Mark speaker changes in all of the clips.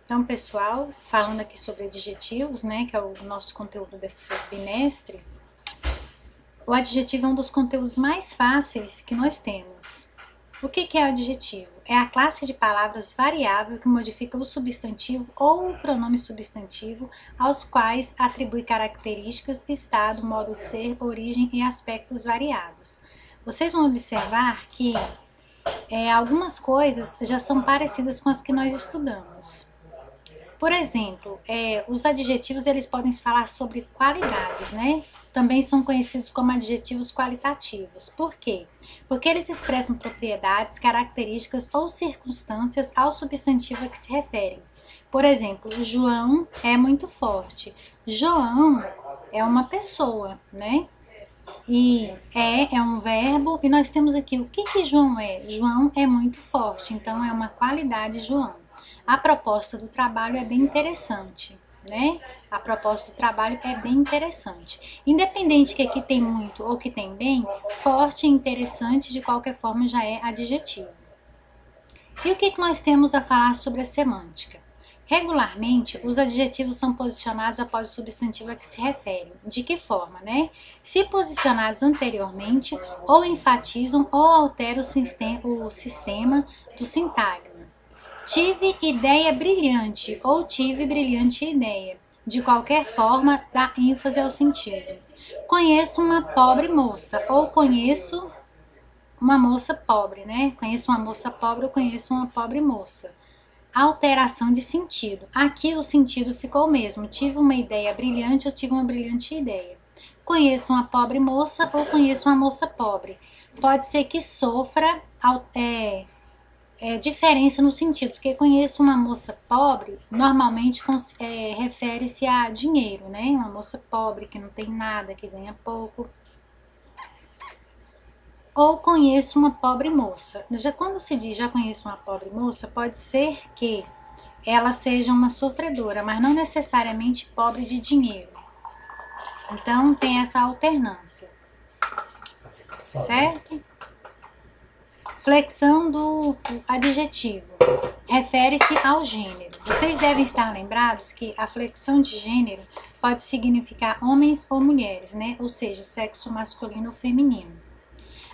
Speaker 1: Então, pessoal, falando aqui sobre adjetivos, né, que é o nosso conteúdo desse bimestre, o adjetivo é um dos conteúdos mais fáceis que nós temos. O que é o adjetivo? É a classe de palavras variável que modifica o substantivo ou o pronome substantivo, aos quais atribui características, estado, modo de ser, origem e aspectos variados. Vocês vão observar que algumas coisas já são parecidas com as que nós estudamos. Por exemplo, os adjetivos eles podem falar sobre qualidades, né? Também são conhecidos como adjetivos qualitativos. Por quê? Porque eles expressam propriedades, características ou circunstâncias ao substantivo a que se referem. Por exemplo, João é muito forte. João é uma pessoa, né? E é um verbo, e nós temos aqui o que João é? João é muito forte, então é uma qualidade João. A proposta do trabalho é bem interessante, né? A proposta do trabalho é bem interessante. Independente que aqui tem muito ou que tem bem, forte e interessante de qualquer forma já é adjetivo. E o que nós temos a falar sobre a semântica? Regularmente, os adjetivos são posicionados após o substantivo a que se referem. De que forma, né? Se posicionados anteriormente, ou enfatizam ou alteram o sistema do sintagma. Tive ideia brilhante ou tive brilhante ideia. De qualquer forma, dá ênfase ao sentido. Conheço uma pobre moça ou conheço uma moça pobre, né? Conheço uma moça pobre ou conheço uma pobre moça. Alteração de sentido. Aqui o sentido ficou o mesmo. Tive uma ideia brilhante ou tive uma brilhante ideia. Conheço uma pobre moça ou conheço uma moça pobre. Pode ser que sofra diferença no sentido, porque conheço uma moça pobre, normalmente refere-se a dinheiro, né? Uma moça pobre que não tem nada, que ganha pouco. Ou conheço uma pobre moça. Já quando se diz já conheço uma pobre moça, pode ser que ela seja uma sofredora, mas não necessariamente pobre de dinheiro. Então tem essa alternância, certo? Flexão do adjetivo refere-se ao gênero. Vocês devem estar lembrados que a flexão de gênero pode significar homens ou mulheres, né? Ou seja, sexo masculino ou feminino.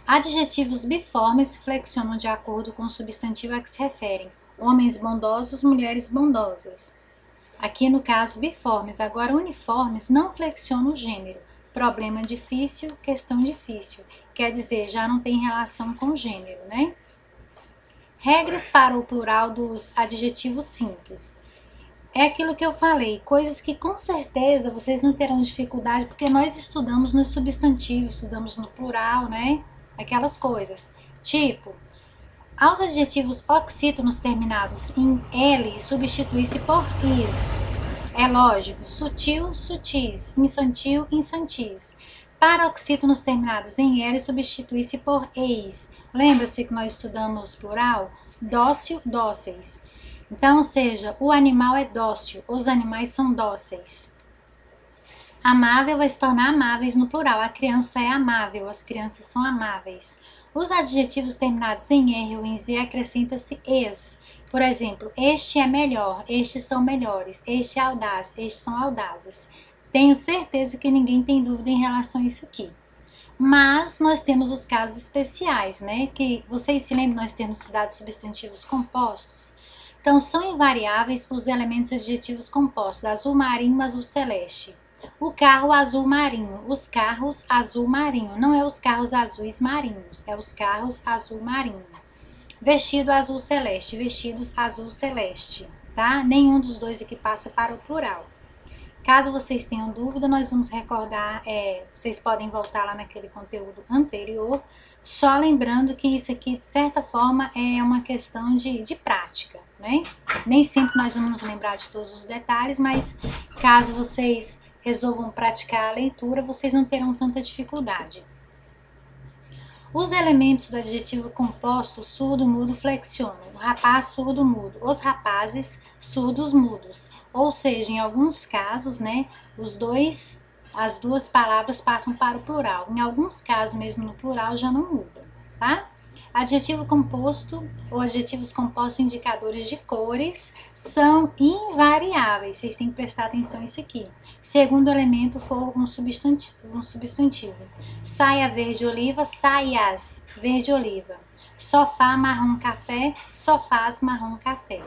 Speaker 1: Adjetivos biformes flexionam de acordo com o substantivo a que se referem. Homens bondosos, mulheres bondosas. Aqui no caso biformes. Agora uniformes não flexionam o gênero. Problema difícil, questão difícil. Quer dizer, já não tem relação com o gênero, né? Regras para o plural dos adjetivos simples. É aquilo que eu falei, coisas que com certeza vocês não terão dificuldade, porque nós estudamos nos substantivos, estudamos no plural, né? Aquelas coisas. Tipo, aos adjetivos oxítonos terminados em L, substitui-se por is. É lógico. Sutil, sutis. Infantil, infantis. Para oxítonos terminados em L, substitui-se por eis. Lembra-se que nós estudamos plural? Dócil, dóceis. Então, ou seja, o animal é dócil, os animais são dóceis. Amável vai se tornar amáveis no plural. A criança é amável, as crianças são amáveis. Os adjetivos terminados em R ou em Z acrescenta-se es. Por exemplo, este é melhor, estes são melhores, este é audaz, estes são audazes. Tenho certeza que ninguém tem dúvida em relação a isso aqui. Mas nós temos os casos especiais, né? Que vocês se lembram, nós temos estudado substantivos compostos. Então, são invariáveis os elementos adjetivos compostos, azul marinho, azul celeste. O carro azul marinho, os carros azul marinho, não é os carros azuis marinhos, é os carros azul marinho. Vestido azul celeste, vestidos azul celeste, tá? Nenhum dos dois aqui passa para o plural. Caso vocês tenham dúvida, nós vamos recordar, vocês podem voltar lá naquele conteúdo anterior, só lembrando que isso aqui, de certa forma, é uma questão de prática, né? Nem sempre nós vamos nos lembrar de todos os detalhes, mas caso vocês resolvam praticar a leitura, vocês não terão tanta dificuldade. Os elementos do adjetivo composto surdo-mudo flexionam. O rapaz surdo-mudo, os rapazes surdos-mudos. Ou seja, em alguns casos, né, as duas palavras passam para o plural. Em alguns casos, mesmo no plural, já não muda, tá? Adjetivo composto ou adjetivos compostos indicadores de cores são invariáveis. Vocês têm que prestar atenção nisso aqui. Segundo elemento for um substantivo. Saia verde-oliva, saias verde-oliva. Sofá marrom-café, sofás marrom-café.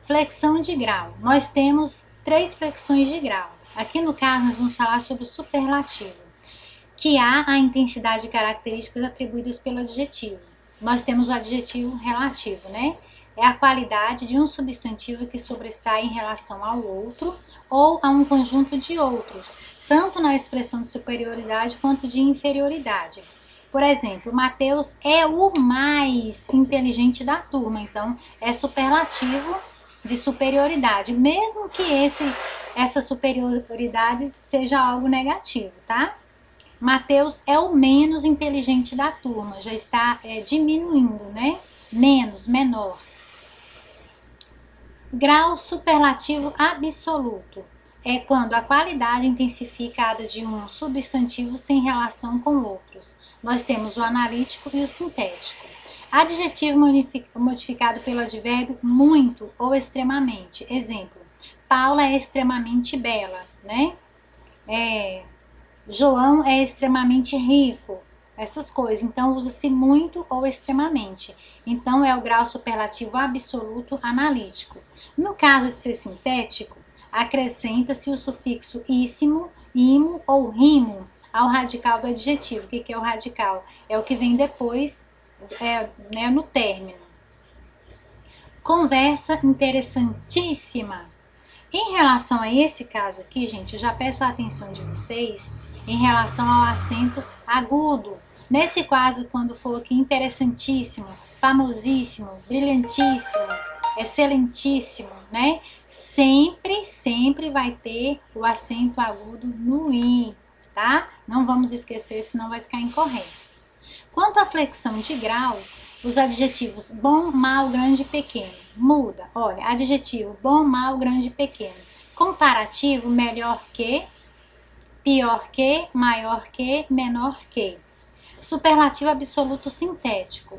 Speaker 1: Flexão de grau. Nós temos 3 flexões de grau. Aqui no caso nós vamos falar sobre o superlativo, que há a intensidade de características atribuídas pelo adjetivo. Nós temos o adjetivo relativo, né? É a qualidade de um substantivo que sobressai em relação ao outro ou a um conjunto de outros, tanto na expressão de superioridade quanto de inferioridade. Por exemplo, Mateus é o mais inteligente da turma, então é superlativo de superioridade, mesmo que essa superioridade seja algo negativo, tá? Mateus é o menos inteligente da turma, já está diminuindo, né? Menos, menor. Grau superlativo absoluto é quando a qualidade intensificada de um substantivo sem relação com outros. Nós temos o analítico e o sintético. Adjetivo modificado pelo advérbio muito ou extremamente. Exemplo, Paula é extremamente bela, né? João é extremamente rico. Essas coisas. Então, usa-se muito ou extremamente. Então, é o grau superlativo absoluto analítico. No caso de ser sintético, acrescenta-se o sufixo íssimo, imo ou rimo ao radical do adjetivo. O que é o radical? É o que vem depois, né, no término. Conversa interessantíssima. Em relação a esse caso aqui, gente, eu já peço a atenção de vocês em relação ao acento agudo. Nesse caso, quando for aqui interessantíssimo, famosíssimo, brilhantíssimo, excelentíssimo, né? Sempre vai ter o acento agudo no i, tá? Não vamos esquecer, senão vai ficar incorreto. Quanto à flexão de grau, os adjetivos bom, mal, grande e pequeno muda. Olha, adjetivo bom, mal, grande e pequeno. Comparativo, melhor que, pior que, maior que, menor que. Superlativo absoluto sintético.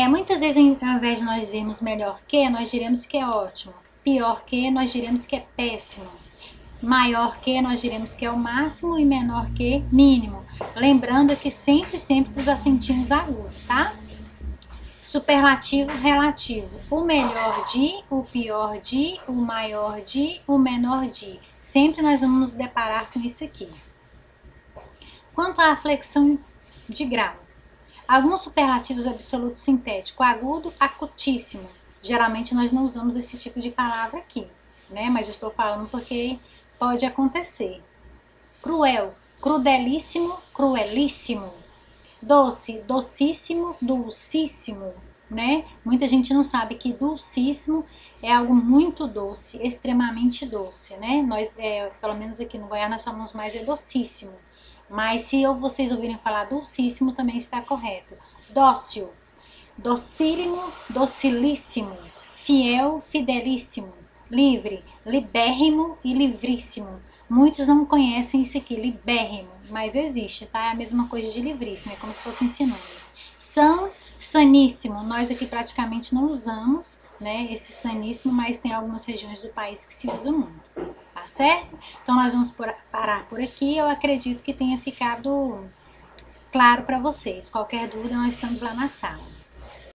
Speaker 1: Muitas vezes, ao invés de nós dizermos melhor que, nós diremos que é ótimo. Pior que, nós diremos que é péssimo. Maior que, nós diremos que é o máximo e menor que, mínimo. Lembrando que sempre dos acentinhos agudos, tá? Superlativo relativo. O melhor de, o pior de, o maior de, o menor de. Sempre nós vamos nos deparar com isso aqui. Quanto à flexão de grau. Alguns superlativos absolutos sintético, agudo, acutíssimo. Geralmente nós não usamos esse tipo de palavra aqui, né? Mas eu estou falando porque pode acontecer. Cruel, crudelíssimo, cruelíssimo. Doce, docíssimo, dulcíssimo, né? Muita gente não sabe que dulcíssimo é algo muito doce, extremamente doce, né? Nós, pelo menos aqui no Goiás, nós falamos mais docíssimo. Mas se vocês ouvirem falar dulcíssimo, também está correto. Dócil, docílimo, docilíssimo. Fiel, fidelíssimo. Livre, libérrimo e livríssimo. Muitos não conhecem isso aqui, libérrimo, mas existe, tá? É a mesma coisa de livríssimo, é como se fossem sinônimos. São, saníssimo, nós aqui praticamente não usamos, né, esse saníssimo, mas tem algumas regiões do país que se usa muito, tá certo? Então nós vamos parar por aqui, eu acredito que tenha ficado claro para vocês. Qualquer dúvida, nós estamos lá na sala.